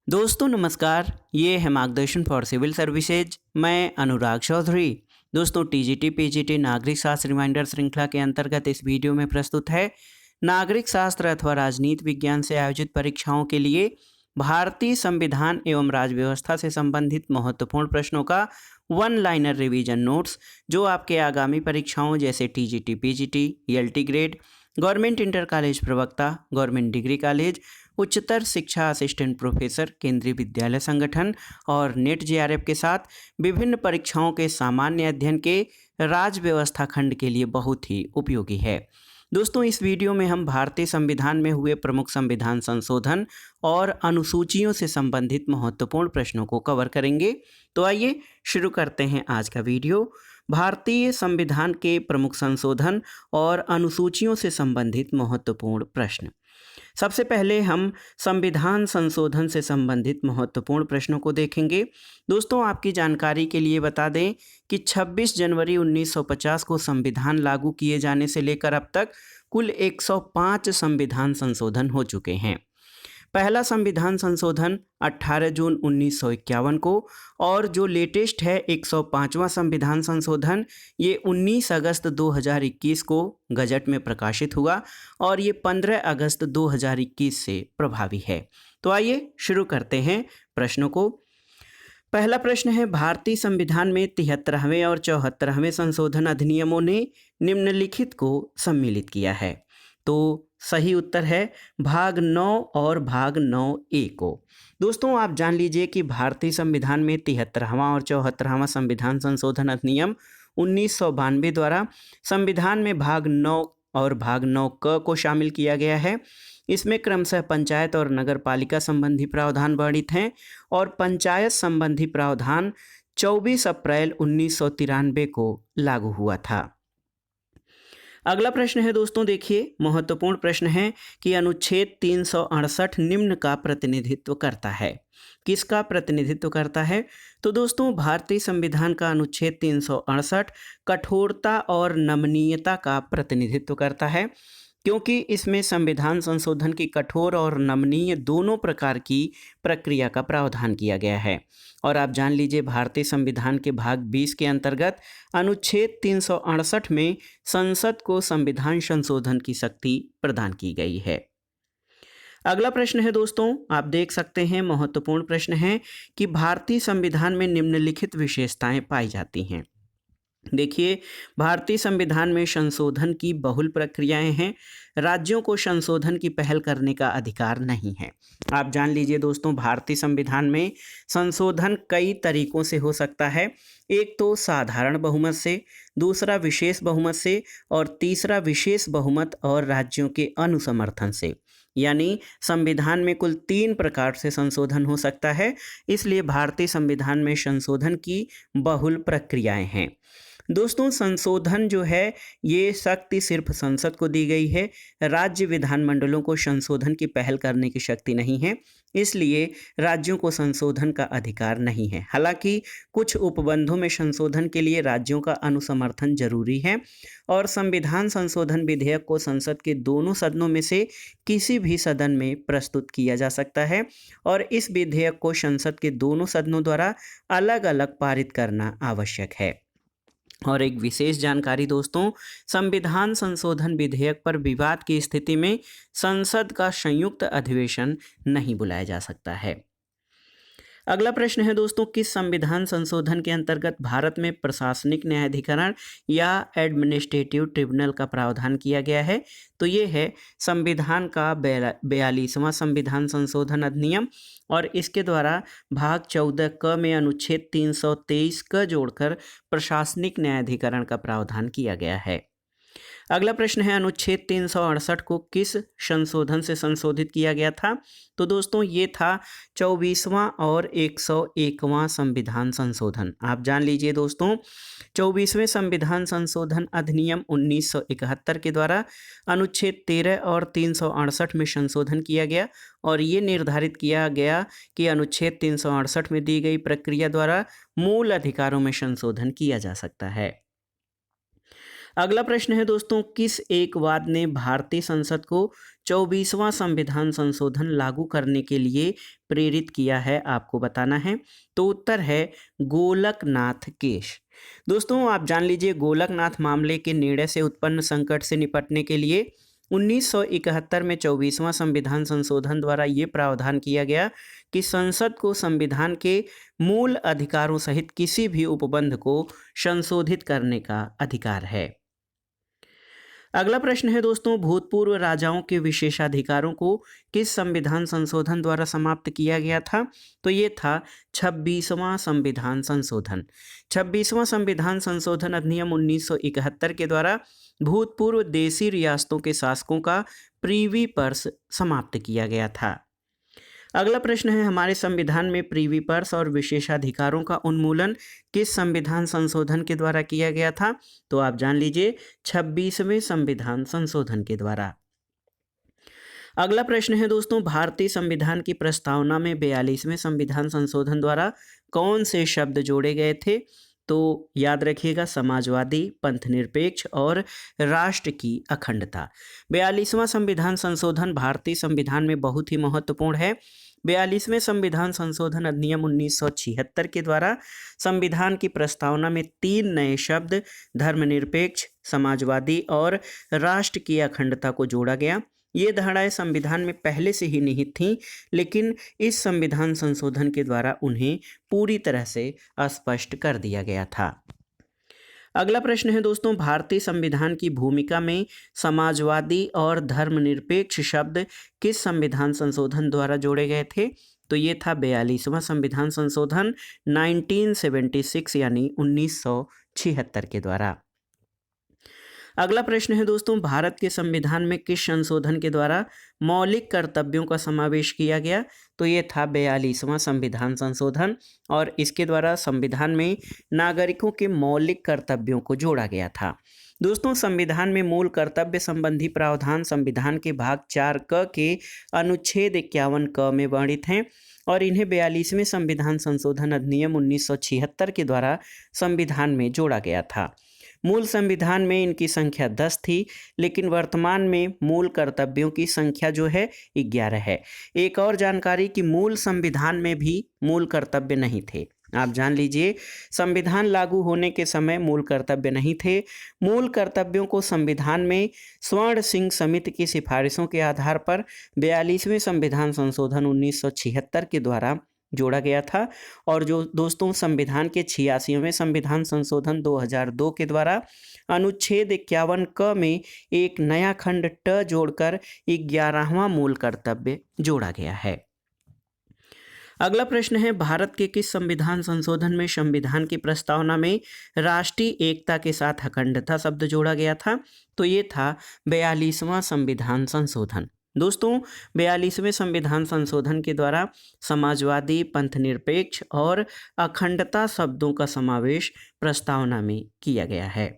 दोस्तों नमस्कार, ये है मार्गदर्शन फॉर सिविल सर्विसेज। मैं अनुराग चौधरी। दोस्तों टीजीटी पीजीटी नागरिक शास्त्र रिमाइंडर श्रृंखला के अंतर्गत इस वीडियो में प्रस्तुत है नागरिक शास्त्र अथवा राजनीति विज्ञान से आयोजित परीक्षाओं के लिए भारतीय संविधान एवं राज्य व्यवस्था से संबंधित महत्वपूर्ण प्रश्नों का वन लाइनर रिवीजन नोट्स, जो आपके आगामी परीक्षाओं जैसे TGT PGT, ELT grade, government inter college प्रवक्ता, गवर्नमेंट डिग्री कॉलेज, उच्चतर शिक्षा असिस्टेंट प्रोफेसर, केंद्रीय विद्यालय संगठन और नेट जेआरएफ के साथ विभिन्न परीक्षाओं के सामान्य अध्ययन के राज्य व्यवस्था खंड के लिए बहुत ही उपयोगी है। दोस्तों इस वीडियो में हम भारतीय संविधान में हुए प्रमुख संविधान संशोधन और अनुसूचियों से संबंधित महत्वपूर्ण प्रश्नों को कवर करेंगे। तो आइए शुरू करते हैं आज का वीडियो। भारतीय संविधान के प्रमुख संशोधन और अनुसूचियों से संबंधित महत्वपूर्ण प्रश्न। सबसे पहले हम संविधान संशोधन से संबंधित महत्वपूर्ण प्रश्नों को देखेंगे। दोस्तों आपकी जानकारी के लिए बता दें कि 26 जनवरी 1950 को संविधान लागू किए जाने से लेकर अब तक कुल 105 संविधान संशोधन हो चुके हैं। पहला संविधान संशोधन 18 जून 1951 को और जो लेटेस्ट है 105वां संविधान संशोधन, ये 19 अगस्त 2021 को गजट में प्रकाशित हुआ और ये 15 अगस्त 2021 से प्रभावी है। तो आइए शुरू करते हैं प्रश्नों को। पहला प्रश्न है, भारतीय संविधान में 73वें और 74वें संशोधन अधिनियमों ने निम्नलिखित को सम्मिलित किया है। तो सही उत्तर है भाग 9 और भाग 9A को। दोस्तों आप जान लीजिए कि भारतीय संविधान में 73वां और 74वां संविधान संशोधन अधिनियम 1992 द्वारा संविधान में भाग 9 और भाग 9क को शामिल किया गया है। इसमें क्रमशः पंचायत और नगर पालिका संबंधी प्रावधान वर्णित हैं और पंचायत संबंधी प्रावधान 24 अप्रैल 1993 को लागू हुआ था। अगला प्रश्न है दोस्तों, देखिए महत्वपूर्ण प्रश्न है कि अनुच्छेद 368 निम्न का प्रतिनिधित्व करता है। किसका प्रतिनिधित्व करता है? तो दोस्तों भारतीय संविधान का अनुच्छेद 368 कठोरता और नमनीयता का प्रतिनिधित्व करता है, क्योंकि इसमें संविधान संशोधन की कठोर और नमनीय दोनों प्रकार की प्रक्रिया का प्रावधान किया गया है। और आप जान लीजिए भारतीय संविधान के भाग 20 के अंतर्गत अनुच्छेद 368 में संसद को संविधान संशोधन की शक्ति प्रदान की गई है। अगला प्रश्न है दोस्तों, आप देख सकते हैं महत्वपूर्ण प्रश्न है कि भारतीय संविधान में निम्नलिखित विशेषताएं पाई जाती हैं। देखिए भारतीय संविधान में संशोधन की बहुल प्रक्रियाएं हैं। राज्यों को संशोधन की पहल करने का अधिकार नहीं है। आप जान लीजिए दोस्तों भारतीय संविधान में संशोधन कई तरीकों से हो सकता है। एक तो साधारण बहुमत से, दूसरा विशेष बहुमत से और तीसरा विशेष बहुमत और राज्यों के अनुसमर्थन से। यानी संविधान में कुल 3 प्रकार से संशोधन हो सकता है। इसलिए भारतीय संविधान में संशोधन की बहुल प्रक्रियाएं हैं। दोस्तों संशोधन जो है ये शक्ति सिर्फ संसद को दी गई है। राज्य विधानमंडलों को संशोधन की पहल करने की शक्ति नहीं है, इसलिए राज्यों को संशोधन का अधिकार नहीं है। हालांकि कुछ उपबंधों में संशोधन के लिए राज्यों का अनुसमर्थन जरूरी है और संविधान संशोधन विधेयक को संसद के दोनों सदनों में से किसी भी सदन में प्रस्तुत किया जा सकता है और इस विधेयक को संसद के दोनों सदनों द्वारा अलग अलग पारित करना आवश्यक है। और एक विशेष जानकारी दोस्तों, संविधान संशोधन विधेयक पर विवाद की स्थिति में संसद का संयुक्त अधिवेशन नहीं बुलाया जा सकता है। अगला प्रश्न है दोस्तों, किस संविधान संशोधन के अंतर्गत भारत में प्रशासनिक न्यायाधिकरण या एडमिनिस्ट्रेटिव ट्रिब्यूनल का प्रावधान किया गया है? तो ये है संविधान का 42वां संविधान संशोधन अधिनियम और इसके द्वारा भाग 14 क में अनुच्छेद 323 क जोड़कर प्रशासनिक न्यायाधिकरण का प्रावधान किया गया है। अगला प्रश्न है, अनुच्छेद 368 को किस संशोधन से संशोधित किया गया था? तो दोस्तों ये था 24वां और 101वां संविधान संशोधन। आप जान लीजिए दोस्तों 24वें संविधान संशोधन अधिनियम 1971 के द्वारा अनुच्छेद 13 और 368 में संशोधन किया गया और ये निर्धारित किया गया कि अनुच्छेद 368 में दी गई प्रक्रिया द्वारा मूल अधिकारों में संशोधन किया जा सकता है। अगला प्रश्न है दोस्तों, किस एक वाद ने भारतीय संसद को 24वां संविधान संशोधन लागू करने के लिए प्रेरित किया है, आपको बताना है। तो उत्तर है गोलकनाथ केस। दोस्तों आप जान लीजिए, गोलकनाथ मामले के निर्णय से उत्पन्न संकट से निपटने के लिए 1971 में 24वां संविधान संशोधन द्वारा ये प्रावधान किया गया कि संसद को संविधान के मूल अधिकारों सहित किसी भी उपबंध को संशोधित करने का अधिकार है। अगला प्रश्न है दोस्तों, भूतपूर्व राजाओं के विशेषाधिकारों को किस संविधान संशोधन द्वारा समाप्त किया गया था? तो ये था 26वां संविधान संशोधन। 26वां संविधान संशोधन अधिनियम 1971 के द्वारा भूतपूर्व देशी रियासतों के शासकों का प्रीवी पर्स समाप्त किया गया था। अगला प्रश्न है, हमारे संविधान में प्रीवी पर्स और विशेषाधिकारों का उन्मूलन किस संविधान संशोधन के द्वारा किया गया था? तो आप जान लीजिए 26वें संविधान संशोधन के द्वारा। अगला प्रश्न है दोस्तों, भारतीय संविधान की प्रस्तावना में 42वें संविधान संशोधन द्वारा कौन से शब्द जोड़े गए थे? तो याद रखिएगा, समाजवादी, पंथनिरपेक्ष और राष्ट्र की अखंडता। 42वां संविधान संशोधन भारतीय संविधान में बहुत ही महत्वपूर्ण है। 42वें संविधान संशोधन अधिनियम 1976 के द्वारा संविधान की प्रस्तावना में 3 नए शब्द धर्मनिरपेक्ष, समाजवादी और राष्ट्र की अखंडता को जोड़ा गया। ये धाराएं संविधान में पहले से ही निहित थीं, लेकिन इस संविधान संशोधन के द्वारा उन्हें पूरी तरह से स्पष्ट कर दिया गया था। अगला प्रश्न है दोस्तों, भारतीय संविधान की भूमिका में समाजवादी और धर्मनिरपेक्ष शब्द किस संविधान संशोधन द्वारा जोड़े गए थे? तो ये था 42वां संविधान संशोधन 1976 यानी 1976 के द्वारा। अगला प्रश्न है दोस्तों, भारत के संविधान में किस संशोधन के द्वारा मौलिक कर्तव्यों का समावेश किया गया? तो ये था 42वां संविधान संशोधन और इसके द्वारा संविधान में नागरिकों के मौलिक कर्तव्यों को जोड़ा गया था। दोस्तों संविधान में मूल कर्तव्य संबंधी प्रावधान संविधान के भाग 4 क के अनुच्छेद 51 क में वर्णित हैं और इन्हें 42वें संविधान संशोधन अधिनियम 1976 के द्वारा संविधान में जोड़ा गया था। मूल संविधान में इनकी संख्या 10 थी, लेकिन वर्तमान में मूल कर्तव्यों की संख्या जो है 11 है। एक और जानकारी कि मूल संविधान में भी मूल कर्तव्य नहीं थे। आप जान लीजिए, संविधान लागू होने के समय मूल कर्तव्य नहीं थे। मूल कर्तव्यों को संविधान में स्वर्ण सिंह समिति की सिफारिशों के आधार पर 42वें संविधान संशोधन 1976 के द्वारा जोड़ा गया था और जो दोस्तों संविधान के 86वें संविधान संशोधन 2002 के द्वारा अनुच्छेद 51 क में एक नया खंड ट जोड़कर 11वां मूल कर्तव्य जोड़ा गया है। अगला प्रश्न है, भारत के किस संविधान संशोधन में संविधान की प्रस्तावना में राष्ट्रीय एकता के साथ अखंडता शब्द जोड़ा गया था? तो ये था 42वां संविधान संशोधन। दोस्तों 42वें संविधान संशोधन के द्वारा समाजवादी, पंथनिरपेक्ष और अखंडता शब्दों का समावेश प्रस्तावना में किया गया है।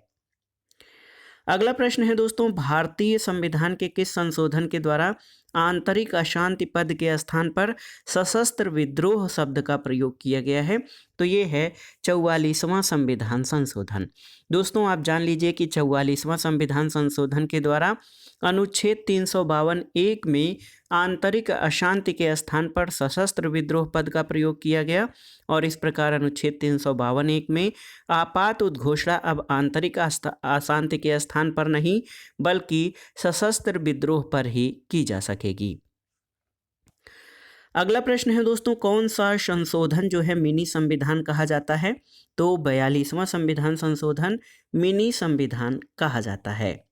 अगला प्रश्न है दोस्तों, भारतीय संविधान के किस संशोधन के द्वारा आंतरिक अशांति पद के स्थान पर सशस्त्र विद्रोह शब्द का प्रयोग किया गया है? तो ये है 44वां संविधान संशोधन। दोस्तों आप जान लीजिए कि 44वां संविधान संशोधन के द्वारा अनुच्छेद 352(1) में आंतरिक अशांति के स्थान पर सशस्त्र विद्रोह पद का प्रयोग किया गया और इस प्रकार अनुच्छेद 352(1) में आपात उद्घोषणा अब आंतरिक अशांति के स्थान पर नहीं बल्कि सशस्त्र विद्रोह पर ही की जा सकेगी। अगला प्रश्न है दोस्तों, कौन सा संशोधन जो है मिनी संविधान कहा जाता है? तो 42वां संविधान संशोधन मिनी संविधान कहा जाता है।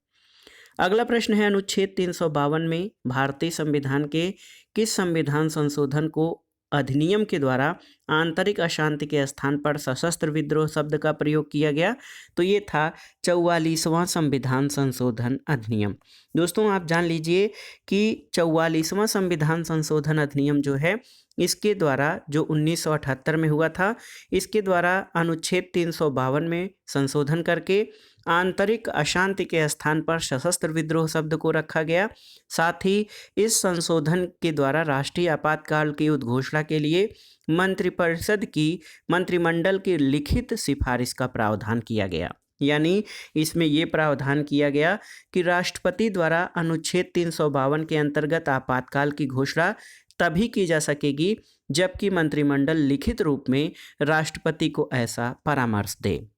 अगला प्रश्न है, अनुच्छेद 352 में भारतीय संविधान के किस संविधान संशोधन को अधिनियम के द्वारा आंतरिक अशांति के स्थान पर सशस्त्र विद्रोह शब्द का प्रयोग किया गया? तो ये था 44वां संविधान संशोधन अधिनियम। दोस्तों आप जान लीजिए कि 44वां संविधान संशोधन अधिनियम जो है इसके द्वारा जो 1978 में हुआ था, इसके द्वारा अनुच्छेद 352 में संशोधन करके आंतरिक अशांति के स्थान पर सशस्त्र विद्रोह शब्द को रखा गया। साथ ही इस संशोधन के द्वारा राष्ट्रीय आपातकाल की उद्घोषणा के लिए मंत्रिपरिषद की मंत्रिमंडल की लिखित सिफारिश का प्रावधान किया गया। यानी इसमें ये प्रावधान किया गया कि राष्ट्रपति द्वारा अनुच्छेद 352 के अंतर्गत आपातकाल की घोषणा तभी की जा सकेगी जबकि मंत्रिमंडल लिखित रूप में राष्ट्रपति को ऐसा परामर्श दे।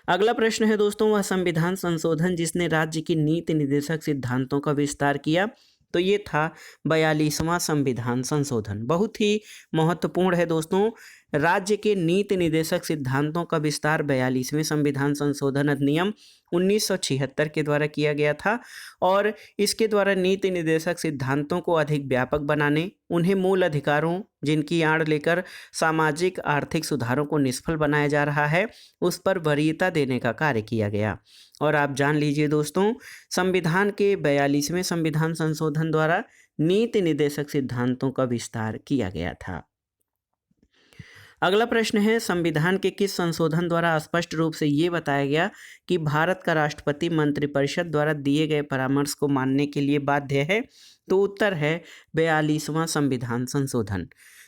अगला प्रश्न है दोस्तों, वह संविधान संशोधन जिसने राज्य की नीति निर्देशक सिद्धांतों का विस्तार किया, तो ये था 42वां संविधान संशोधन। बहुत ही महत्वपूर्ण है दोस्तों। राज्य के नीति निर्देशक सिद्धांतों का विस्तार 42वें संविधान संशोधन अधिनियम 1976 के द्वारा किया गया था और इसके द्वारा नीति निर्देशक सिद्धांतों को अधिक व्यापक बनाने, उन्हें मूल अधिकारों जिनकी आड़ लेकर सामाजिक आर्थिक सुधारों को निष्फल बनाया जा रहा है, उस पर वरीयता देने का कार्य किया गया। और आप जान लीजिए दोस्तों, संविधान के 42वें संविधान संशोधन द्वारा नीति निर्देशक सिद्धांतों का विस्तार किया गया था। अगला प्रश्न है, संविधान के किस संशोधन द्वारा स्पष्ट रूप से ये बताया गया कि भारत का राष्ट्रपति मंत्रिपरिषद द्वारा दिए गए परामर्श को मानने के लिए बाध्य है? तो उत्तर है 42वां संविधान संशोधन।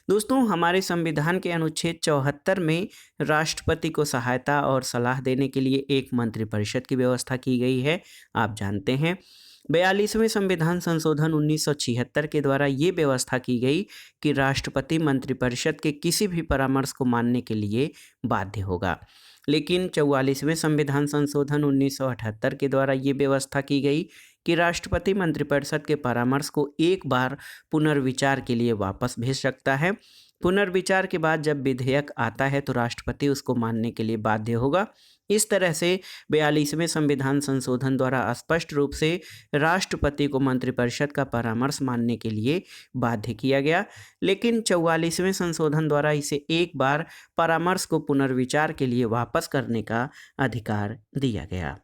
दोस्तों, हमारे संविधान के अनुच्छेद 74 में राष्ट्रपति को सहायता और सलाह देने के लिए एक मंत्रिपरिषद की व्यवस्था की गई है, आप जानते हैं। 42वें संविधान संशोधन 1976 के द्वारा ये व्यवस्था की गई कि राष्ट्रपति मंत्रिपरिषद के किसी भी परामर्श को मानने के लिए बाध्य होगा। लेकिन 44वें संविधान संशोधन 1978 के द्वारा ये व्यवस्था की गई कि राष्ट्रपति मंत्रिपरिषद के परामर्श को एक बार पुनर्विचार के लिए वापस भेज सकता है। पुनर्विचार के बाद जब विधेयक आता है तो राष्ट्रपति उसको मानने के लिए बाध्य होगा। इस तरह से 42वें संविधान संशोधन द्वारा स्पष्ट रूप से राष्ट्रपति को मंत्रिपरिषद का परामर्श मानने के लिए बाध्य किया गया। लेकिन 44वें संशोधन द्वारा इसे एक बार परामर्श को पुनर्विचार के लिए वापस करने का अधिकार दिया गया।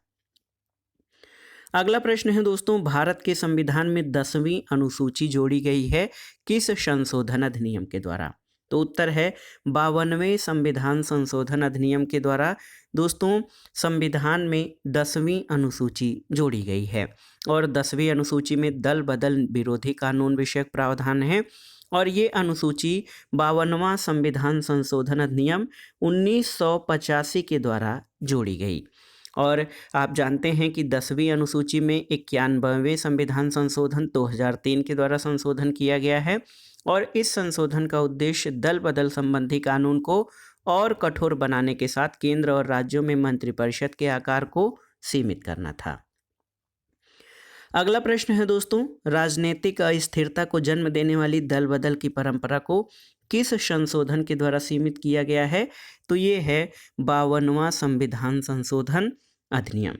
अगला प्रश्न है दोस्तों, भारत के संविधान में 10वीं अनुसूची जोड़ी गई है किस संशोधन अधिनियम के द्वारा? तो उत्तर है 52वें संविधान संशोधन अधिनियम के द्वारा दोस्तों संविधान में 10वीं अनुसूची जोड़ी गई है। और 10वीं अनुसूची में दल बदल विरोधी कानून विषयक प्रावधान है और ये अनुसूची 52वां संविधान संशोधन अधिनियम 1985 के द्वारा जोड़ी गई। और आप जानते हैं कि 10वीं अनुसूची में 91वें संविधान संशोधन 2003 के द्वारा संशोधन किया गया है और इस संशोधन का उद्देश्य दल बदल संबंधी कानून को और कठोर बनाने के साथ केंद्र और राज्यों में मंत्रिपरिषद के आकार को सीमित करना था। अगला प्रश्न है दोस्तों, राजनीतिक अस्थिरता को जन्म देने वाली दल बदल की परंपरा को किस संशोधन के द्वारा सीमित किया गया है? तो ये है 52वां संविधान संशोधन अधिनियम।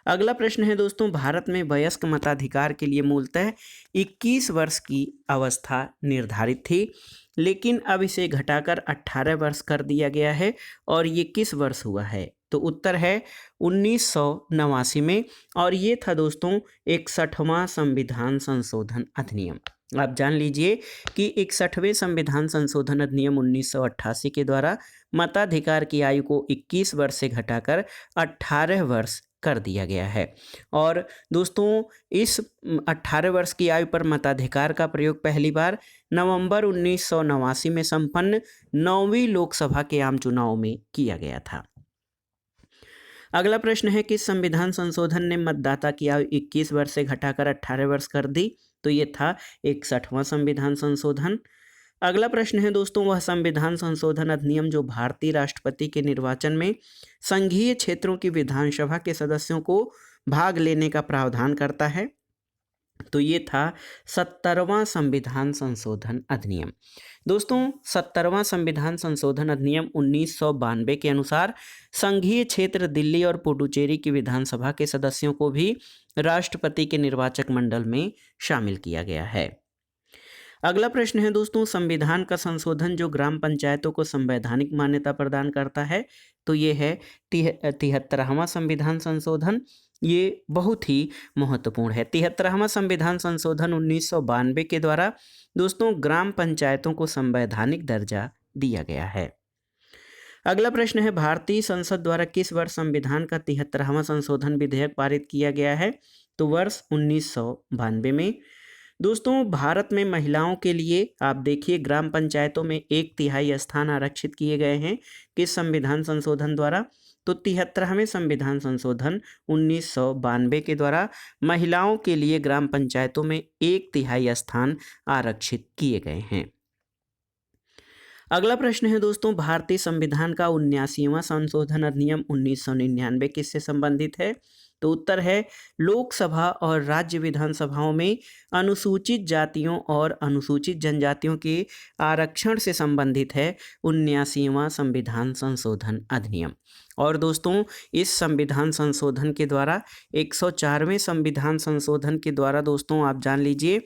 अगला प्रश्न है दोस्तों, भारत में वयस्क मताधिकार के लिए मूलतः 21 वर्ष की अवस्था निर्धारित थी, लेकिन अब इसे घटाकर 18 वर्ष कर दिया गया है। और ये किस वर्ष हुआ है? तो उत्तर है 1989 में और ये था दोस्तों 61वां संविधान संशोधन अधिनियम। आप जान लीजिए कि 61वें संविधान संशोधन अधिनियम 1988 के द्वारा मताधिकार की आयु को 21 वर्ष से घटाकर 18 वर्ष कर दिया गया है। और दोस्तों इस 18 वर्ष की आयु पर मताधिकार का प्रयोग पहली बार नवंबर 1989 में संपन्न 9वीं लोकसभा के आम चुनाव में किया गया था। अगला प्रश्न है, किस संविधान संशोधन ने मतदाता की आयु 21 वर्ष से घटाकर 18 वर्ष कर दी? तो ये था 61वां संविधान संशोधन। अगला प्रश्न है दोस्तों, वह संविधान संशोधन अधिनियम जो भारतीय राष्ट्रपति के निर्वाचन में संघीय क्षेत्रों की विधानसभा के सदस्यों को भाग लेने का प्रावधान करता है? तो ये था 70वां संविधान संशोधन अधिनियम। दोस्तों 70वां संविधान संशोधन अधिनियम 1992 के अनुसार संघीय क्षेत्र दिल्ली और पुडुचेरी की विधानसभा के सदस्यों को भी राष्ट्रपति के निर्वाचक मंडल में शामिल किया गया है। अगला प्रश्न है दोस्तों, संविधान का संशोधन जो ग्राम पंचायतों को संवैधानिक मान्यता प्रदान करता है? तो ये है 73वां संविधान संशोधन। ये बहुत ही महत्वपूर्ण है। 73वां संविधान संशोधन 1992 के द्वारा दोस्तों ग्राम पंचायतों को संवैधानिक दर्जा दिया गया है। अगला प्रश्न है, भारतीय संसद द्वारा किस वर्ष संविधान का 73वां संशोधन विधेयक पारित किया गया है? तो वर्ष 1992 में। दोस्तों भारत में महिलाओं के लिए आप देखिए ग्राम पंचायतों में 1/3 स्थान आरक्षित किए गए हैं किस संविधान संशोधन द्वारा? तो 73वें संविधान संशोधन 1992 के द्वारा महिलाओं के लिए ग्राम पंचायतों में 1/3 स्थान आरक्षित किए गए हैं। अगला प्रश्न है दोस्तों, भारतीय संविधान का 79वां संशोधन अधिनियम 1999 किससे संबंधित है? तो उत्तर है लोकसभा और राज्य विधानसभाओं में अनुसूचित जातियों और अनुसूचित जनजातियों के आरक्षण से संबंधित है 79वां संविधान संशोधन अधिनियम। और दोस्तों इस संविधान संशोधन के द्वारा 104वें संविधान संशोधन के द्वारा दोस्तों आप जान लीजिए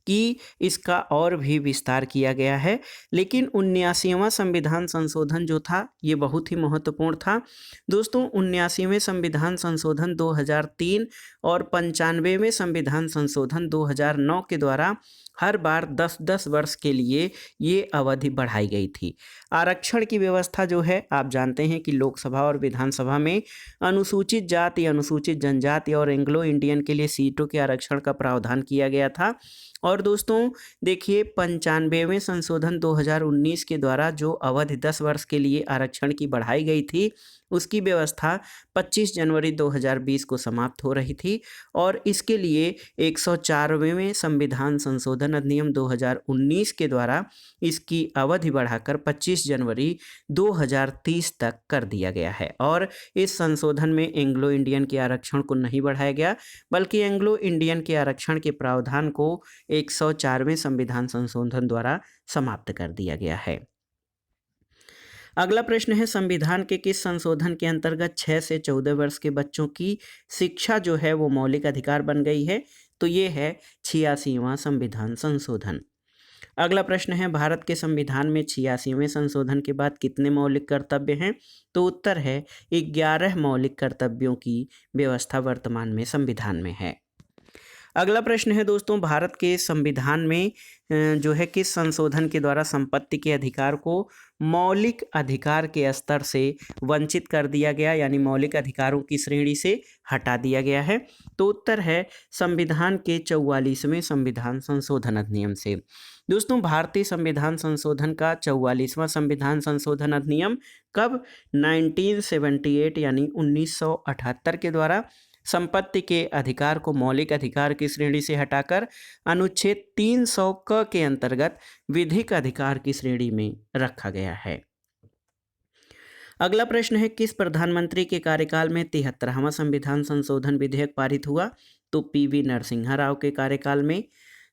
कि इसका और भी विस्तार किया गया है। लेकिन 79वां संविधान संशोधन जो था ये बहुत ही महत्वपूर्ण था। दोस्तों 79वें संविधान संशोधन 2003 और 95वें संविधान संशोधन 2009 के द्वारा हर बार 10-10 वर्ष के लिए ये अवधि बढ़ाई गई थी। आरक्षण की व्यवस्था जो है आप जानते हैं कि लोकसभा और विधानसभा में अनुसूचित जाति, अनुसूचित जनजाति और एंग्लो इंडियन के लिए सीटों के आरक्षण का प्रावधान किया गया था। और दोस्तों देखिए 95वें संशोधन 2019 के द्वारा जो अवधि 10 वर्ष के लिए आरक्षण की बढ़ाई गई थी उसकी व्यवस्था 25 जनवरी 2020 को समाप्त हो रही थी और इसके लिए 104वें संविधान संशोधन अधिनियम 2019 के द्वारा इसकी अवधि बढ़ाकर 25 जनवरी 2030 तक कर दिया गया है। और इस संशोधन में एंग्लो इंडियन के आरक्षण को नहीं बढ़ाया गया बल्कि एंग्लो इंडियन के आरक्षण के प्रावधान को 104वें संविधान संशोधन द्वारा समाप्त कर दिया गया है। अगला प्रश्न है संविधान के किस संशोधन के अंतर्गत 6 से 14 वर्ष के बच्चों की शिक्षा जो है वो मौलिक अधिकार बन गई है? तो ये है 86वां संविधान संशोधन। अगला प्रश्न है भारत के संविधान में 86वें संशोधन के बाद कितने मौलिक कर्तव्य हैं? तो उत्तर है 11 मौलिक कर्तव्यों की व्यवस्था वर्तमान में संविधान में है। अगला प्रश्न है दोस्तों भारत के संविधान में जो है किस संशोधन के द्वारा संपत्ति के अधिकार को मौलिक अधिकार के स्तर से वंचित कर दिया गया, यानी मौलिक अधिकारों की श्रेणी से हटा दिया गया है? तो उत्तर है संविधान के 44वें संविधान संशोधन अधिनियम से। दोस्तों भारतीय संविधान संशोधन का 44वां संविधान संशोधन अधिनियम कब? 1978 यानी 1978 के द्वारा संपत्ति के अधिकार को मौलिक अधिकार की श्रेणी से हटाकर अनुच्छेद 300 क के अंतर्गत विधिक अधिकार की श्रेणी में रखा गया है। अगला प्रश्न है किस प्रधानमंत्री के कार्यकाल में 73वां संविधान संशोधन विधेयक पारित हुआ? तो पीवी नरसिम्हा राव के कार्यकाल में।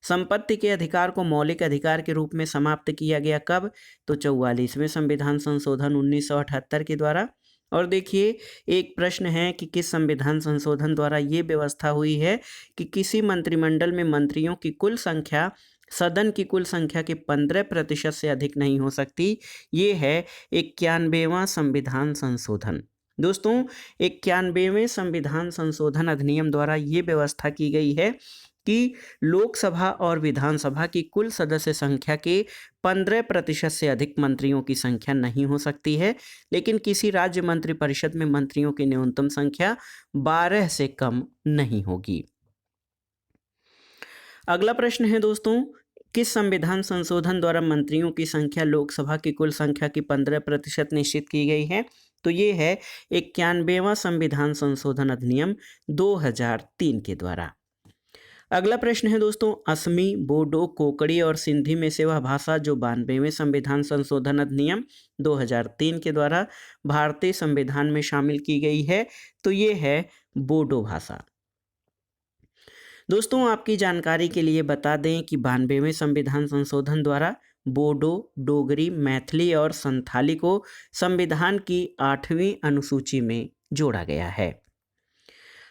संपत्ति के अधिकार को मौलिक अधिकार के रूप में समाप्त किया गया कब? तो 44वें संविधान संशोधन 1978 के द्वारा। और देखिए एक प्रश्न है कि किस संविधान संशोधन द्वारा ये व्यवस्था हुई है कि किसी मंत्रिमंडल में मंत्रियों की कुल संख्या सदन की कुल संख्या के 15% से अधिक नहीं हो सकती। ये है 91वां संविधान संशोधन। दोस्तों 91वें संविधान संशोधन अधिनियम द्वारा ये व्यवस्था की गई है कि लोकसभा और विधानसभा की कुल सदस्य संख्या के 15% से अधिक मंत्रियों की संख्या नहीं हो सकती है, लेकिन किसी राज्य मंत्रिपरिषद में मंत्रियों की न्यूनतम संख्या 12 से कम नहीं होगी। अगला प्रश्न है दोस्तों किस संविधान संशोधन द्वारा मंत्रियों की संख्या लोकसभा की कुल संख्या की 15% निश्चित की गई है? तो ये है 91वां संविधान संशोधन अधिनियम 2003 के द्वारा। अगला प्रश्न है दोस्तों असमी, बोडो, कोकड़ी और सिंधी में से वह भाषा जो 92वें संविधान संशोधन अधिनियम 2003 के द्वारा भारतीय संविधान में शामिल की गई है? तो ये है बोडो भाषा। दोस्तों आपकी जानकारी के लिए बता दें कि 92वें संविधान संशोधन द्वारा बोडो, डोगरी, मैथिली और संथाली को संविधान की 8वीं अनुसूची में जोड़ा गया है।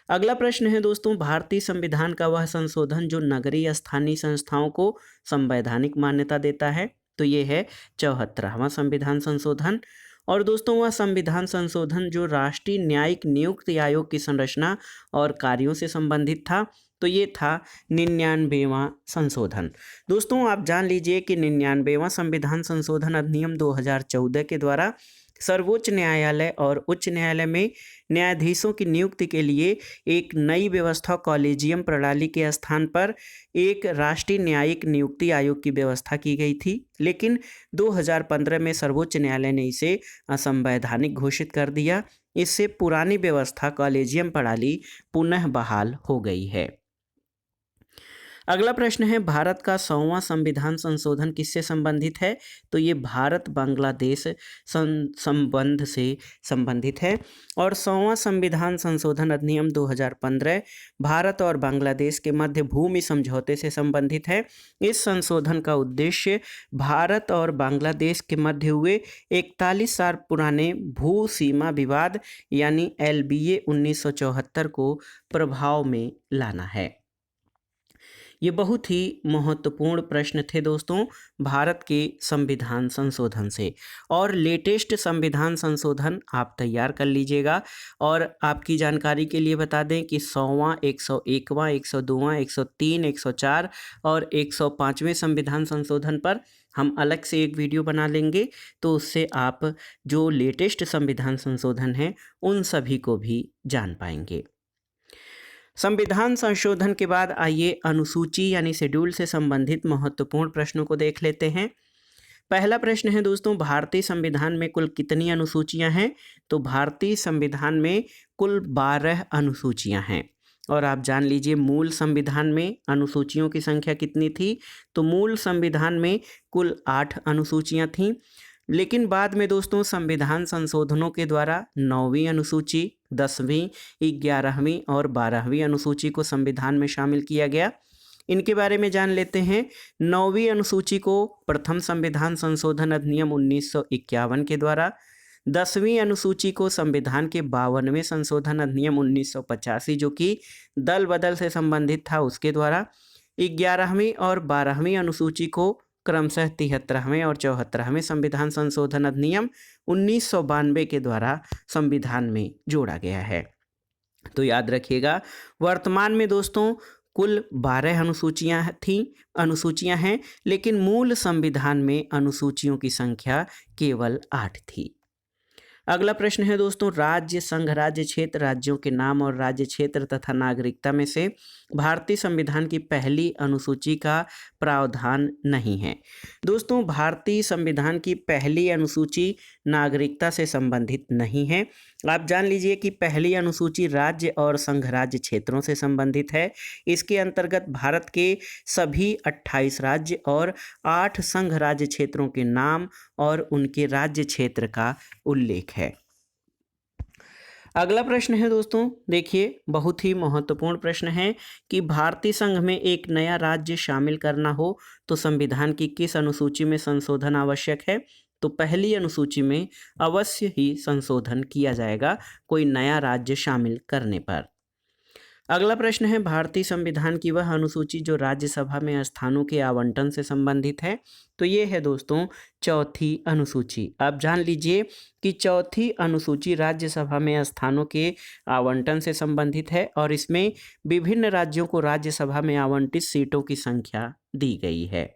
अगला प्रश्न है दोस्तों भारतीय संविधान का वह संशोधन जो नगरीय स्थानीय संस्थाओं को संवैधानिक मान्यता देता है? तो ये है 74वां संविधान संशोधन। और दोस्तों वह संविधान संशोधन जो राष्ट्रीय न्यायिक नियुक्ति आयोग की संरचना और कार्यों से संबंधित था? तो ये था 99वां संशोधन। दोस्तों आप जान लीजिए कि 99वां संविधान संशोधन अधिनियम 2014 के द्वारा सर्वोच्च न्यायालय और उच्च न्यायालय में न्यायाधीशों की नियुक्ति के लिए एक नई व्यवस्था कॉलेजियम प्रणाली के स्थान पर एक राष्ट्रीय न्यायिक नियुक्ति आयोग की व्यवस्था की गई थी, लेकिन 2015 में सर्वोच्च न्यायालय ने इसे असंवैधानिक घोषित कर दिया। इससे पुरानी व्यवस्था कॉलेजियम प्रणाली पुनः बहाल हो गई है। अगला प्रश्न है, भारत का 100वां संविधान संशोधन किससे संबंधित है? तो ये भारत बांग्लादेश संबंध से संबंधित है। और 100वां संविधान संशोधन अधिनियम 2015 भारत और बांग्लादेश के मध्य भूमि समझौते से संबंधित है। इस संशोधन का उद्देश्य भारत और बांग्लादेश के मध्य हुए 41 साल पुराने भू सीमा विवाद यानी LBA 1974 को प्रभाव में लाना है। ये बहुत ही महत्वपूर्ण प्रश्न थे दोस्तों भारत के संविधान संशोधन से। और लेटेस्ट संविधान संशोधन आप तैयार कर लीजिएगा। और आपकी जानकारी के लिए बता दें कि 100वां, 101वां, 102वां, 103, 104 और 105वें संविधान संशोधन पर हम अलग से एक वीडियो बना लेंगे, तो उससे आप जो लेटेस्ट संविधान संशोधन हैं उन सभी को भी जान पाएंगे। संविधान संशोधन के बाद आइए अनुसूची यानी शेड्यूल से संबंधित महत्वपूर्ण प्रश्नों को देख लेते हैं। पहला प्रश्न है दोस्तों, भारतीय संविधान में कुल कितनी अनुसूचियां हैं? तो भारतीय संविधान में कुल 12 अनुसूचियां हैं। और आप जान लीजिए मूल संविधान में अनुसूचियों की संख्या कितनी थी? तो मूल संविधान में कुल 8 अनुसूचियां थीं, लेकिन बाद में दोस्तों संविधान संशोधनों के द्वारा 9वीं अनुसूची, 10वीं, 11वीं और 12वीं अनुसूची को संविधान में शामिल किया गया। इनके बारे में जान लेते हैं। 9वीं अनुसूची को प्रथम संविधान संशोधन अधिनियम 1951 के द्वारा, 10वीं अनुसूची को संविधान के 52वें संशोधन अधिनियम 1985 जो कि दल बदल से संबंधित था उसके द्वारा, 11वीं और 12वीं अनुसूची को क्रमशः 73वें और 74वें संविधान संशोधन अधिनियम 1992 के द्वारा संविधान में जोड़ा गया है। तो याद रखिएगा, वर्तमान में दोस्तों कुल 12 अनुसूचियां हैं, लेकिन मूल संविधान में अनुसूचियों की संख्या केवल 8 थी। अगला प्रश्न है दोस्तों, राज्य, संघ राज्य, क्षेत्र, राज्यों के नाम और राज्य क्षेत्र तथा नागरिकता में से भारतीय संविधान की पहली अनुसूची का प्रावधान नहीं है। दोस्तों भारतीय संविधान की पहली अनुसूची नागरिकता से संबंधित नहीं है। आप जान लीजिए कि पहली अनुसूची राज्य और संघ राज्य क्षेत्रों से संबंधित है। इसके अंतर्गत भारत के सभी 28 राज्य और 8 संघ राज्य क्षेत्रों के नाम और उनके राज्य क्षेत्र का उल्लेख है। अगला प्रश्न है दोस्तों, देखिए बहुत ही महत्वपूर्ण प्रश्न है कि भारतीय संघ में एक नया राज्य शामिल करना हो तो संविधान की किस अनुसूची में संशोधन आवश्यक है? तो पहली अनुसूची में अवश्य ही संशोधन किया जाएगा कोई नया राज्य शामिल करने पर। अगला प्रश्न है, भारतीय संविधान की वह अनुसूची जो राज्यसभा में स्थानों के आवंटन से संबंधित है। तो ये है दोस्तों चौथी अनुसूची। आप जान लीजिए कि चौथी अनुसूची राज्यसभा में स्थानों के आवंटन से संबंधित है और इसमें विभिन्न राज्यों को राज्यसभा में आवंटित सीटों की संख्या दी गई है।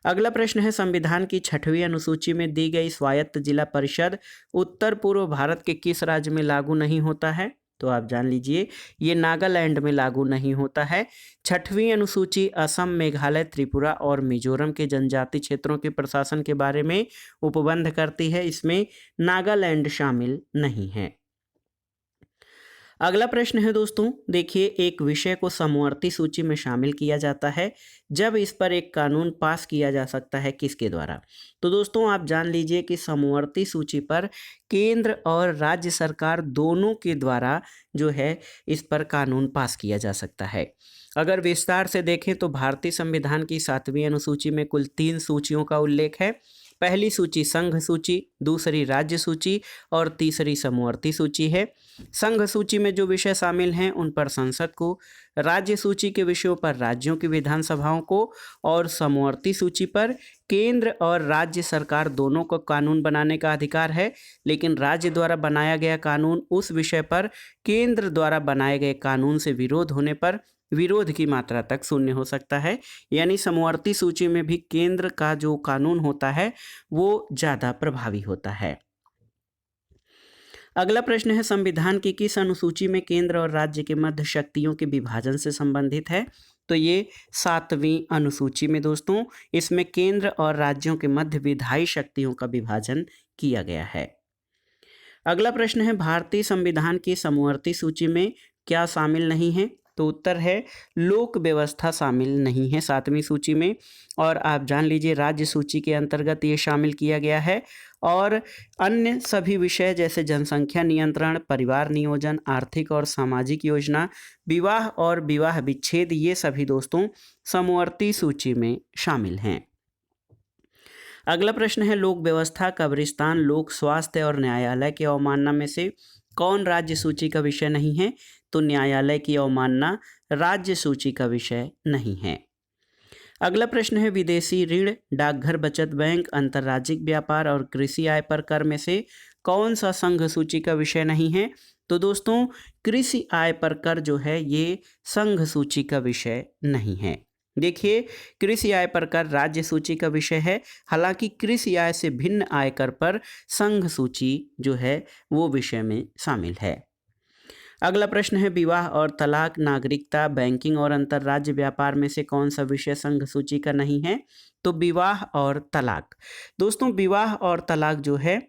अगला प्रश्न है, संविधान की 6वीं अनुसूची में दी गई स्वायत्त जिला परिषद उत्तर पूर्व भारत के किस राज्य में लागू नहीं होता है? तो आप जान लीजिए ये नागालैंड में लागू नहीं होता है। 6वीं अनुसूची असम, मेघालय, त्रिपुरा और मिजोरम के जनजाति क्षेत्रों के प्रशासन के बारे में उपबंध करती है। इसमें नागालैंड शामिल नहीं है। अगला प्रश्न है दोस्तों, देखिए एक विषय को समवर्ती सूची में शामिल किया जाता है जब इस पर एक कानून पास किया जा सकता है, किसके द्वारा? तो दोस्तों आप जान लीजिए कि समवर्ती सूची पर केंद्र और राज्य सरकार दोनों के द्वारा जो है इस पर कानून पास किया जा सकता है। अगर विस्तार से देखें तो भारतीय संविधान की 7वीं अनुसूची में कुल 3 सूचियों का उल्लेख है। पहली सूची संघ सूची, दूसरी राज्य सूची और तीसरी समवर्ती सूची है। संघ सूची में जो विषय शामिल हैं उन पर संसद को, राज्य सूची के विषयों पर राज्यों की विधानसभाओं को और समवर्ती सूची पर केंद्र और राज्य सरकार दोनों को कानून बनाने का अधिकार है, लेकिन राज्य द्वारा बनाया गया कानून उस विषय पर केंद्र द्वारा बनाए गए कानून से विरोध होने पर विरोध की मात्रा तक शून्य हो सकता है। यानी समवर्ती सूची में भी केंद्र का जो कानून होता है वो ज़्यादा प्रभावी होता है। अगला प्रश्न है, संविधान की किस अनुसूची में केंद्र और राज्य के मध्य शक्तियों के विभाजन से संबंधित है? तो ये 7वीं अनुसूची में दोस्तों, इसमें केंद्र और राज्यों के मध्य विधायी शक्तियों का विभाजन किया गया है। अगला प्रश्न है, भारतीय संविधान की समवर्ती सूची में क्या शामिल नहीं है? तो उत्तर है लोक व्यवस्था शामिल नहीं है 7वीं सूची में। और आप जान लीजिए राज्य सूची के अंतर्गत ये शामिल किया गया है। और अन्य सभी विषय जैसे जनसंख्या नियंत्रण, परिवार नियोजन, आर्थिक और सामाजिक योजना, विवाह और विवाह विच्छेद, ये सभी दोस्तों समवर्ती सूची में शामिल हैं। अगला प्रश्न है, लोक व्यवस्था, कब्रिस्तान, लोक स्वास्थ्य और न्यायालय की अवमानना में से कौन राज्य सूची का विषय नहीं है? तो न्यायालय की अवमानना राज्य सूची का विषय नहीं है। अगला प्रश्न है, विदेशी ऋण, डाकघर बचत बैंक, अंतर्राज्यिक व्यापार और कृषि आय पर कर में से कौन सा संघ सूची का विषय नहीं है? तो दोस्तों कृषि आय पर कर जो है ये संघ सूची का विषय नहीं है। देखिए, कृषि आय पर कर राज्य सूची का विषय है, हालांकि कृषि आय से भिन्न आयकर पर संघ सूची जो है वो विषय में शामिल है। अगला प्रश्न है, विवाह और तलाक, नागरिकता, बैंकिंग और अंतर्राज्य व्यापार में से कौन सा विषय संघ सूची का नहीं है? तो विवाह और तलाक। दोस्तों विवाह और तलाक जो है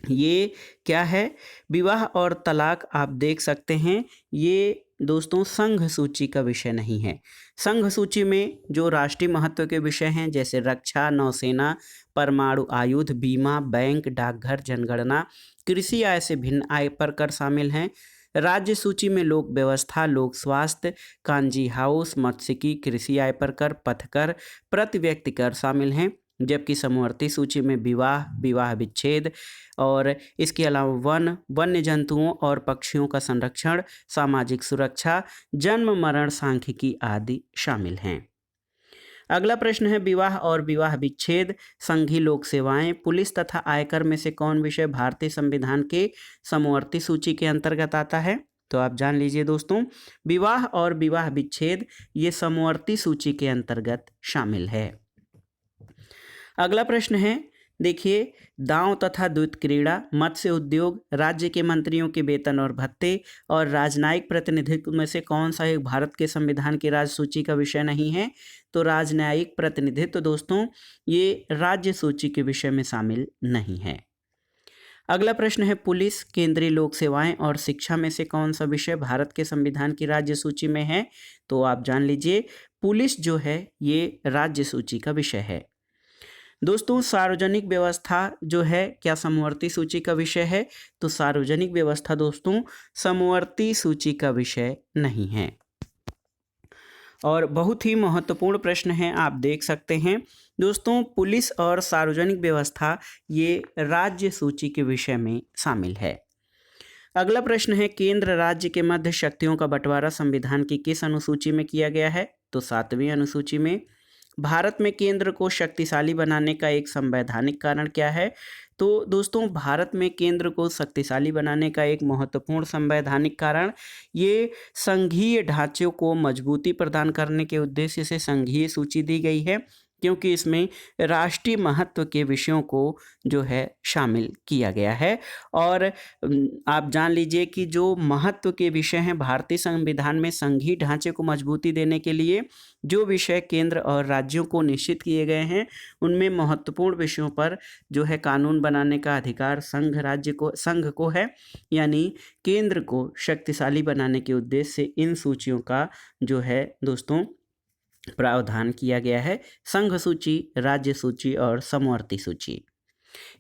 ये क्या है? विवाह और तलाक आप देख सकते हैं ये दोस्तों संघ सूची का विषय नहीं है। संघ सूची में जो राष्ट्रीय महत्व के विषय हैं जैसे रक्षा, नौसेना, परमाणु आयुध, बीमा, बैंक, डाकघर, जनगणना, कृषि आय से भिन्न आय पर कर शामिल हैं। राज्य सूची में लोक व्यवस्था, लोक स्वास्थ्य, कांजी हाउस, मत्स्यिकी, कृषि आय पर कर, पथकर, प्रति व्यक्ति कर शामिल हैं। जबकि समवर्ती सूची में विवाह, विवाह विच्छेद और इसके अलावा वन, वन्य जंतुओं और पक्षियों का संरक्षण, सामाजिक सुरक्षा, जन्म मरण सांख्यिकी आदि शामिल हैं। अगला प्रश्न है, विवाह और विवाह विच्छेद, संघीय लोक सेवाएं, पुलिस तथा आयकर में से कौन विषय भारतीय संविधान के समवर्ती सूची के अंतर्गत आता है? तो आप जान लीजिए दोस्तों, विवाह और विवाह विच्छेद ये समवर्ती सूची के अंतर्गत शामिल है। अगला प्रश्न है, देखिए, दांव तथा द्वैत क्रीड़ा, मत्स्य उद्योग, राज्य के मंत्रियों के वेतन और भत्ते और राजनयिक प्रतिनिधित्व में से कौन सा एक भारत के संविधान की राज्य सूची का विषय नहीं है? तो राजनयिक प्रतिनिधित्व दोस्तों ये राज्य सूची के विषय में शामिल नहीं है। अगला प्रश्न है, पुलिस, केंद्रीय लोक सेवाएं और शिक्षा में से कौन सा विषय भारत के संविधान की राज्य सूची में है? तो आप जान लीजिए पुलिस जो है ये राज्य सूची का विषय है। दोस्तों सार्वजनिक व्यवस्था जो है क्या समवर्ती सूची का विषय है? तो सार्वजनिक व्यवस्था दोस्तों समवर्ती सूची का विषय नहीं है। और बहुत ही महत्वपूर्ण प्रश्न है, आप देख सकते हैं दोस्तों, पुलिस और सार्वजनिक व्यवस्था ये राज्य सूची के विषय में शामिल है। अगला प्रश्न है, केंद्र राज्य के मध्य शक्तियों का बंटवारा संविधान की किस अनुसूची में किया गया है? तो 7वीं अनुसूची में। भारत में केंद्र को शक्तिशाली बनाने का एक संवैधानिक कारण क्या है? तो दोस्तों भारत में केंद्र को शक्तिशाली बनाने का एक महत्वपूर्ण संवैधानिक कारण ये संघीय ढांचे को मजबूती प्रदान करने के उद्देश्य से संघीय सूची दी गई है, क्योंकि इसमें राष्ट्रीय महत्व के विषयों को जो है शामिल किया गया है। और आप जान लीजिए कि जो महत्व के विषय हैं भारतीय संविधान में संघीय ढांचे को मजबूती देने के लिए जो विषय केंद्र और राज्यों को निश्चित किए गए हैं उनमें महत्वपूर्ण विषयों पर जो है कानून बनाने का अधिकार संघ को है, यानी केंद्र को शक्तिशाली बनाने के उद्देश्य से इन सूचियों का जो है दोस्तों प्रावधान किया गया है, संघ सूची, राज्य सूची और समवर्ती सूची।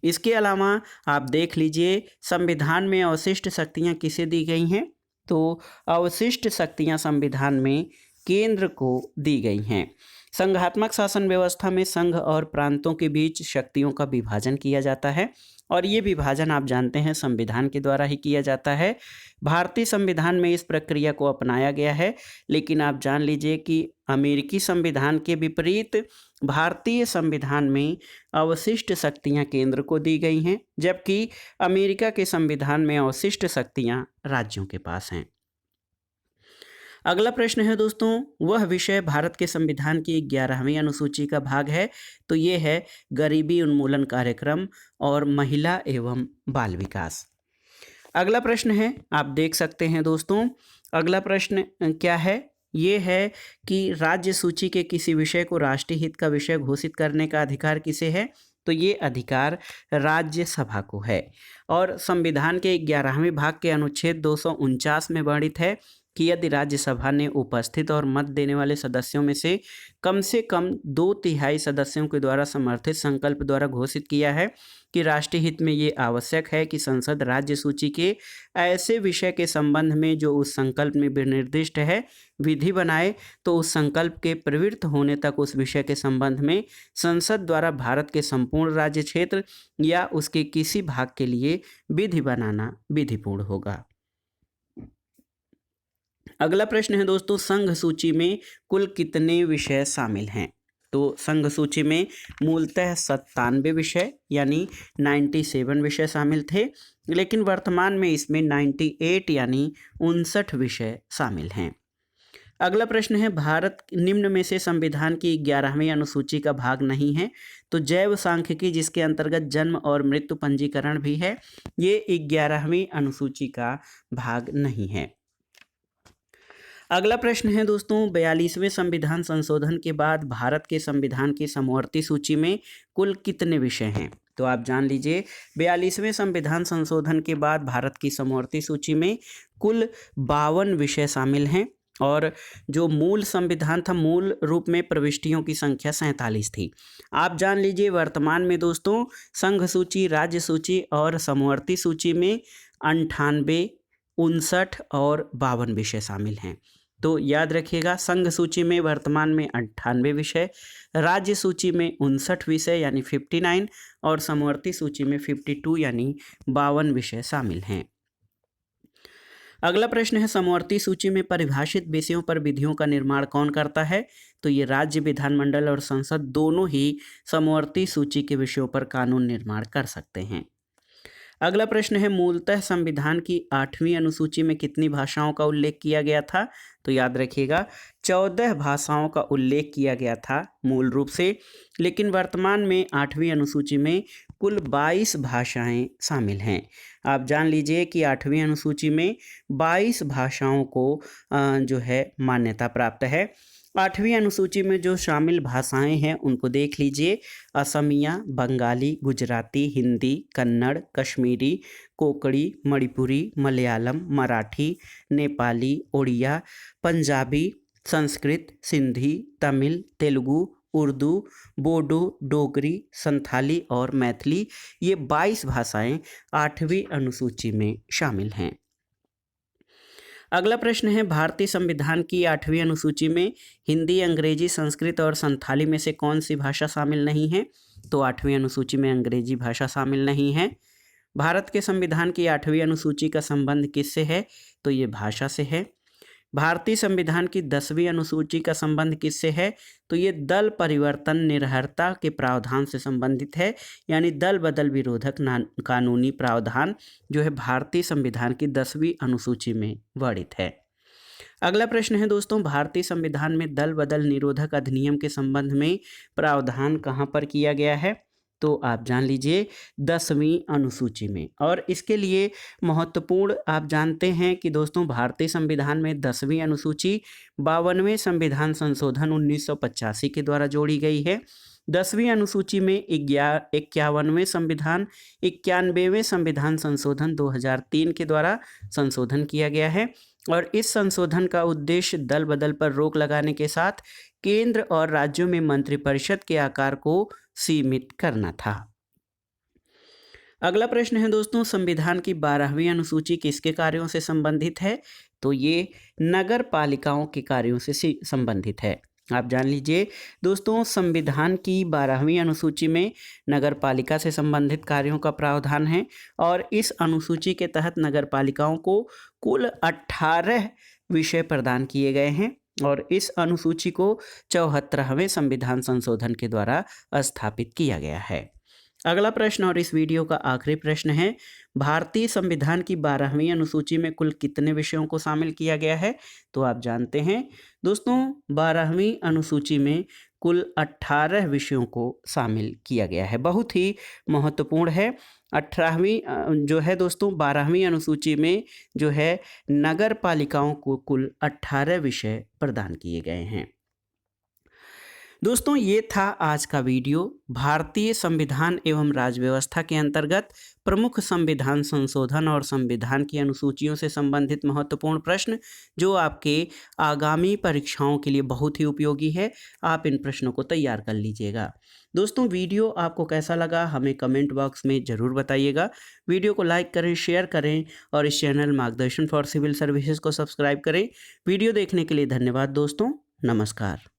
इसके अलावा आप देख लीजिए संविधान में अवशिष्ट शक्तियां किसे दी गई हैं? तो अवशिष्ट शक्तियां संविधान में केंद्र को दी गई हैं। संघात्मक शासन व्यवस्था में संघ और प्रांतों के बीच शक्तियों का विभाजन किया जाता है और ये विभाजन आप जानते हैं संविधान के द्वारा ही किया जाता है। भारतीय संविधान में इस प्रक्रिया को अपनाया गया है, लेकिन आप जान लीजिए कि अमेरिकी संविधान के विपरीत भारतीय संविधान में अवशिष्ट शक्तियां केंद्र को दी गई हैं, जबकि अमेरिका के संविधान में अवशिष्ट शक्तियां राज्यों के पास हैं। अगला प्रश्न है दोस्तों, वह विषय भारत के संविधान की 11वीं अनुसूची का भाग है? तो ये है गरीबी उन्मूलन कार्यक्रम और महिला एवं बाल विकास। अगला प्रश्न है, आप देख सकते हैं दोस्तों, अगला प्रश्न क्या है, ये है कि राज्य सूची के किसी विषय को राष्ट्रीय हित का विषय घोषित करने का अधिकार किसे है? तो ये अधिकार राज्यसभा को है और संविधान के 11वें भाग के अनुच्छेद 249 में वर्णित है कि यदि राज्यसभा ने उपस्थित और मत देने वाले सदस्यों में से कम 2/3 सदस्यों के द्वारा समर्थित संकल्प द्वारा घोषित किया है कि राष्ट्रीय हित में ये आवश्यक है कि संसद राज्य सूची के ऐसे विषय के संबंध में जो उस संकल्प में विनिर्दिष्ट है विधि बनाए, तो उस संकल्प के प्रवृत्त होने तक उस विषय के संबंध में संसद द्वारा भारत के संपूर्ण राज्य क्षेत्र या उसके किसी भाग के लिए विधि बनाना विधिपूर्ण होगा। अगला प्रश्न है दोस्तों, संघ सूची में कुल कितने विषय शामिल हैं? तो संघ सूची में मूलतः 97 विषय यानी 97 विषय शामिल थे, लेकिन वर्तमान में इसमें 98 यानी 59 विषय शामिल हैं। अगला प्रश्न है, भारत निम्न में से संविधान की 11वीं अनुसूची का भाग नहीं है? तो जैव सांख्यिकी, जिसके अंतर्गत जन्म और मृत्यु पंजीकरण भी है, ये 11वीं अनुसूची का भाग नहीं है। अगला प्रश्न है दोस्तों, 42वें संविधान संशोधन के बाद भारत के संविधान की समवर्ती सूची में कुल कितने विषय हैं? तो आप जान लीजिए, 42वें संविधान संशोधन के बाद भारत की समवर्ती सूची में कुल 52 विषय शामिल हैं और जो मूल संविधान था, मूल रूप में प्रविष्टियों की संख्या 47 थी। आप जान लीजिए, वर्तमान में दोस्तों संघ सूची, राज्य सूची और समवर्ती सूची में 98, 59 और 52 विषय शामिल हैं। तो याद रखिएगा, संघ सूची में वर्तमान में 98 विषय, राज्य सूची में 59 विषय यानी 59 और समवर्ती सूची में 52 यानी 52 विषय शामिल हैं। अगला प्रश्न है, समवर्ती सूची में परिभाषित विषयों पर विधियों का निर्माण कौन करता है? तो ये राज्य विधानमंडल और संसद दोनों ही समवर्ती सूची के विषयों पर कानून निर्माण कर सकते हैं। अगला प्रश्न है, मूलतः संविधान की 8वीं अनुसूची में कितनी भाषाओं का उल्लेख किया गया था? तो याद रखिएगा, 14 भाषाओं का उल्लेख किया गया था मूल रूप से, लेकिन वर्तमान में 8वीं अनुसूची में कुल 22 भाषाएं शामिल हैं। आप जान लीजिए कि 8वीं अनुसूची में 22 भाषाओं को जो है मान्यता प्राप्त है। 8वीं अनुसूची में जो शामिल भाषाएं हैं उनको देख लीजिए, असमिया, बंगाली, गुजराती, हिंदी, कन्नड़, कश्मीरी, कोंकणी, मणिपुरी, मलयालम, मराठी, नेपाली, उड़िया, पंजाबी, संस्कृत, सिंधी, तमिल, तेलुगु, उर्दू, बोडो, डोगरी, संथाली और मैथिली, ये 22 भाषाएं 8वीं अनुसूची में शामिल हैं। अगला प्रश्न है, भारतीय संविधान की 8वीं अनुसूची में हिंदी, अंग्रेजी, संस्कृत और संथाली में से कौन सी भाषा शामिल नहीं है? तो 8वीं अनुसूची में अंग्रेजी भाषा शामिल नहीं है। भारत के संविधान की 8वीं अनुसूची का संबंध किससे है? तो ये भाषा से है। भारतीय संविधान की 10वीं अनुसूची का संबंध किससे है? तो ये दल परिवर्तन निर्भरता के प्रावधान से संबंधित है, यानी दल बदल विरोधक कानूनी प्रावधान जो है भारतीय संविधान की 10वीं अनुसूची में वर्णित है। अगला प्रश्न है दोस्तों, भारतीय संविधान में दल बदल निरोधक अधिनियम के संबंध में प्रावधान कहाँ पर किया गया है? तो आप जान लीजिए 10वीं अनुसूची में। और इसके लिए महत्वपूर्ण आप जानते हैं कि दोस्तों भारतीय संविधान में 10वीं अनुसूची 52वें संविधान संशोधन 1985 के द्वारा जोड़ी गई है। 10वीं अनुसूची में 51वें संविधान 91वें संविधान संशोधन 2003 के द्वारा संशोधन किया गया है और इस संशोधन का उद्देश्य दल बदल पर रोक लगाने के साथ केंद्र और राज्यों में मंत्रिपरिषद के आकार को सीमित करना था। अगला प्रश्न है दोस्तों, संविधान की 12वीं अनुसूची किसके कार्यों से संबंधित है? तो ये नगर पालिकाओं के कार्यों से संबंधित है। आप जान लीजिए दोस्तों, संविधान की 12वीं अनुसूची में नगर पालिका से संबंधित कार्यों का प्रावधान है और इस अनुसूची के तहत नगर पालिकाओं को कुल 18 विषय प्रदान किए गए हैं और इस अनुसूची को 74वें संविधान संशोधन के द्वारा स्थापित किया गया है। अगला प्रश्न और इस वीडियो का आखिरी प्रश्न है, भारतीय संविधान की 12वीं अनुसूची में कुल कितने विषयों को शामिल किया गया है? तो आप जानते हैं दोस्तों, 12वीं अनुसूची में कुल 18 विषयों को शामिल किया गया है। बहुत ही महत्वपूर्ण है। 18वीं जो है दोस्तों 12वीं अनुसूची में जो है नगर पालिकाओं को कुल 18 विषय प्रदान किए गए हैं। दोस्तों ये था आज का वीडियो। भारतीय संविधान एवं राज्य व्यवस्था के अंतर्गत प्रमुख संविधान संशोधन और संविधान की अनुसूचियों से संबंधित महत्वपूर्ण प्रश्न जो आपके आगामी परीक्षाओं के लिए बहुत ही उपयोगी है। आप इन प्रश्नों को तैयार कर लीजिएगा। दोस्तों वीडियो आपको कैसा लगा हमें कमेंट बॉक्स में ज़रूर बताइएगा। वीडियो को लाइक करें, शेयर करें और इस चैनल मार्गदर्शन फॉर सिविल सर्विसेज को सब्सक्राइब करें। वीडियो देखने के लिए धन्यवाद दोस्तों। नमस्कार।